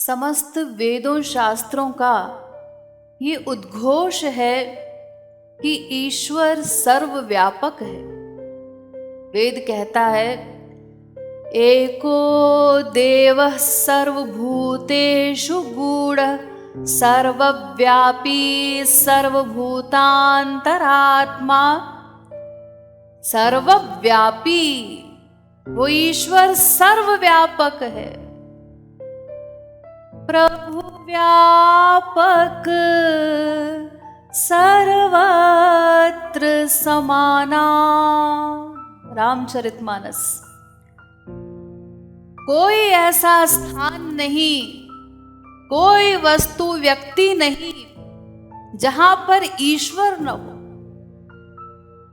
समस्त वेदों शास्त्रों का ये उद्घोष है कि ईश्वर सर्वव्यापक है। वेद कहता है एको देवः सर्वभूतेषु गूढ़ः सर्वव्यापी सर्वभूतांतरात्मा। सर्वव्यापी, वो ईश्वर सर्वव्यापक है। प्रभु व्यापक सर्वत्र समाना। रामचरितमानस। कोई ऐसा स्थान नहीं, कोई वस्तु व्यक्ति नहीं जहां पर ईश्वर न हो।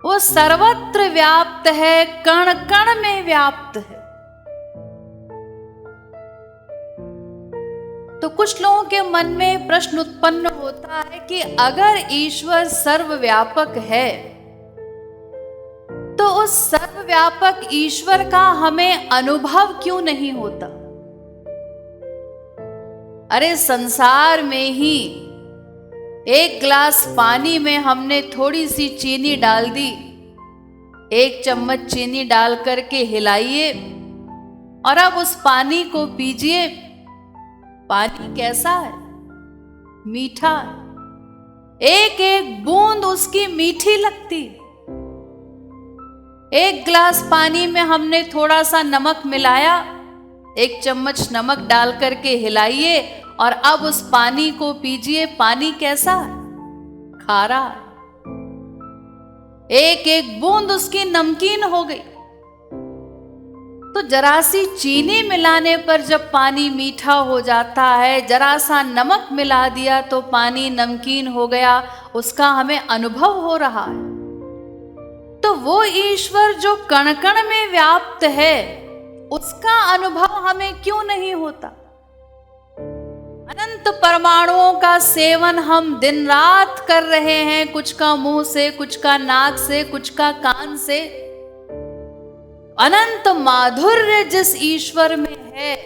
वो सर्वत्र व्याप्त है, कण कण में व्याप्त है। तो कुछ लोगों के मन में प्रश्न उत्पन्न होता है कि अगर ईश्वर सर्वव्यापक है तो उस सर्वव्यापक ईश्वर का हमें अनुभव क्यों नहीं होता। अरे संसार में ही एक गिलास पानी में हमने थोड़ी सी चीनी डाल दी, 1 चम्मच चीनी डाल करके हिलाइए और अब उस पानी को पीजिए। पानी कैसा है? मीठा। एक एक बूंद उसकी मीठी लगती। 1 गिलास पानी में हमने थोड़ा सा नमक मिलाया, 1 चम्मच नमक डाल करके हिलाइए और अब उस पानी को पीजिए। पानी कैसा है? खारा। एक एक बूंद उसकी नमकीन हो गई। तो जरा सी चीनी मिलाने पर जब पानी मीठा हो जाता है, जरा सा नमक मिला दिया तो पानी नमकीन हो गया, उसका हमें अनुभव हो रहा है। तो वो ईश्वर जो कण कण में व्याप्त है, उसका अनुभव हमें क्यों नहीं होता। अनंत परमाणुओं का सेवन हम दिन रात कर रहे हैं, कुछ का मुंह से, कुछ का नाक से, कुछ का कान से। अनंत माधुर्य जिस ईश्वर में है,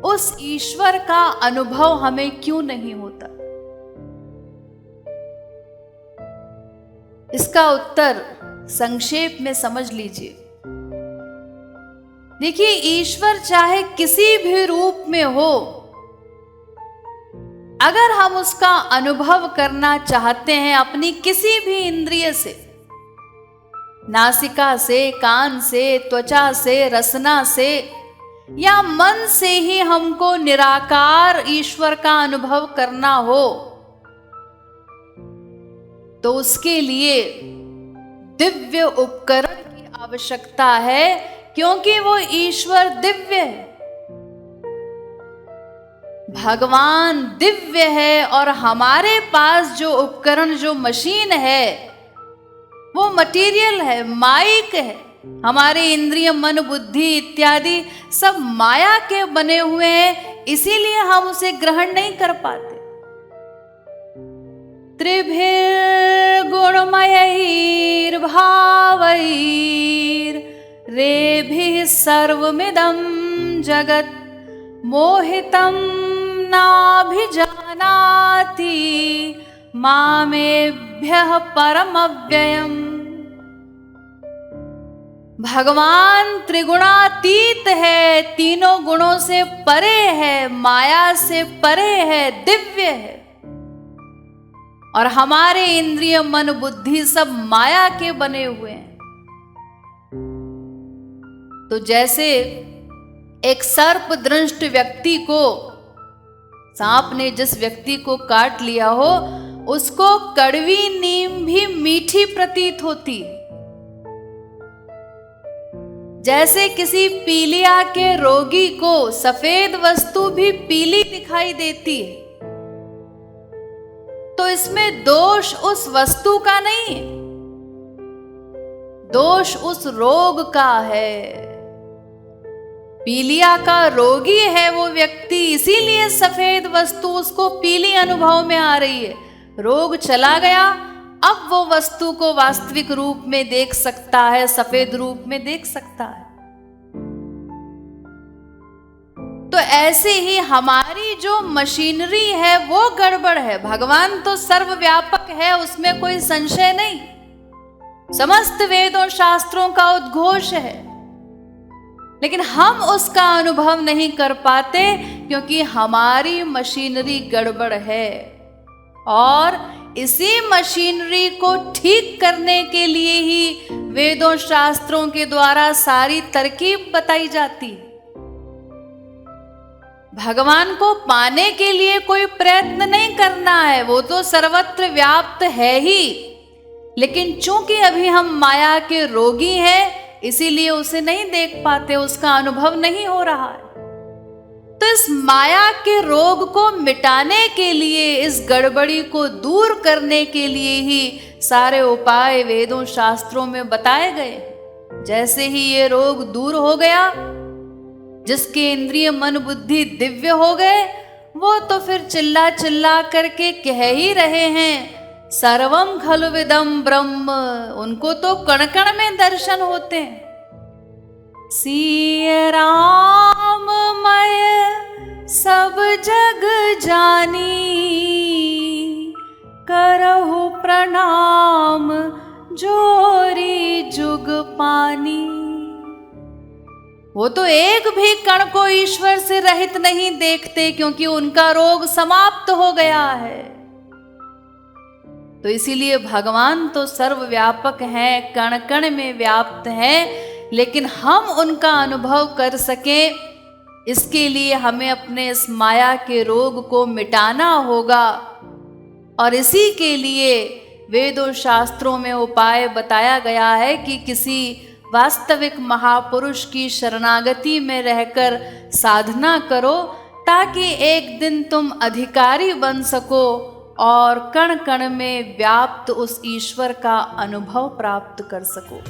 उस ईश्वर का अनुभव हमें क्यों नहीं होता। इसका उत्तर संक्षेप में समझ लीजिए। देखिए, ईश्वर चाहे किसी भी रूप में हो, अगर हम उसका अनुभव करना चाहते हैं अपनी किसी भी इंद्रिय से, नासिका से, कान से, त्वचा से, रसना से या मन से ही हमको निराकार ईश्वर का अनुभव करना हो, तो उसके लिए दिव्य उपकरण की आवश्यकता है, क्योंकि वो ईश्वर दिव्य है। भगवान दिव्य है और हमारे पास जो उपकरण, जो मशीन है, वो मटेरियल है, माइक है। हमारे इंद्रिय, मन, बुद्धि इत्यादि सब माया के बने हुए हैं, इसीलिए हम उसे ग्रहण नहीं कर पाते। त्रिभिर्गुणमयैर्भावैर् रेभिः सर्वमिदं जगत् मोहितं नाभिजानाति मामेभ्यः परमव्ययम्। भगवान त्रिगुणातीत है, तीनों गुणों से परे है, माया से परे है, दिव्य है। और हमारे इंद्रिय, मन, बुद्धि सब माया के बने हुए हैं। तो जैसे एक सर्प दंष्ट व्यक्ति को, सांप ने जिस व्यक्ति को काट लिया हो, उसको कड़वी नीम भी मीठी प्रतीत होती। जैसे किसी पीलिया के रोगी को सफेद वस्तु भी पीली दिखाई देती है, तो इसमें दोष उस वस्तु का नहीं है, दोष उस रोग का है। पीलिया का रोगी है वो व्यक्ति, इसीलिए सफेद वस्तु उसको पीली अनुभव में आ रही है। रोग चला गया, अब वो वस्तु को वास्तविक रूप में देख सकता है, सफेद रूप में देख सकता है। तो ऐसे ही हमारी जो मशीनरी है वो गड़बड़ है। भगवान तो सर्वव्यापक है, उसमें कोई संशय नहीं, समस्त वेदों शास्त्रों का उद्घोष है, लेकिन हम उसका अनुभव नहीं कर पाते क्योंकि हमारी मशीनरी गड़बड़ है। और इसी मशीनरी को ठीक करने के लिए ही वेदों शास्त्रों के द्वारा सारी तरकीब बताई जाती। भगवान को पाने के लिए कोई प्रयत्न नहीं करना है, वो तो सर्वत्र व्याप्त है ही, लेकिन चूंकि अभी हम माया के रोगी हैं इसीलिए उसे नहीं देख पाते, उसका अनुभव नहीं हो रहा है। तो इस माया के रोग को मिटाने के लिए, इस गड़बड़ी को दूर करने के लिए ही सारे उपाय वेदों शास्त्रों में बताए गए। जैसे ही ये रोग दूर हो गया, जिसके इंद्रिय मन बुद्धि दिव्य हो गए, वो तो फिर चिल्ला चिल्ला करके कह ही रहे हैं सर्वम खलु विदम ब्रह्म। उनको तो कण कण में दर्शन होते हैं। सिय राममय सब जग जानी, करहु प्रणाम जोरी जुग पानी। वो तो एक भी कण को ईश्वर से रहित नहीं देखते क्योंकि उनका रोग समाप्त हो गया है। तो इसीलिए भगवान तो सर्वव्यापक हैं, कण कण में व्याप्त हैं, लेकिन हम उनका अनुभव कर सकें इसके लिए हमें अपने इस माया के रोग को मिटाना होगा। और इसी के लिए वेदों शास्त्रों में उपाय बताया गया है कि किसी वास्तविक महापुरुष की शरणागति में रहकर साधना करो, ताकि एक दिन तुम अधिकारी बन सको और कण कण में व्याप्त उस ईश्वर का अनुभव प्राप्त कर सको।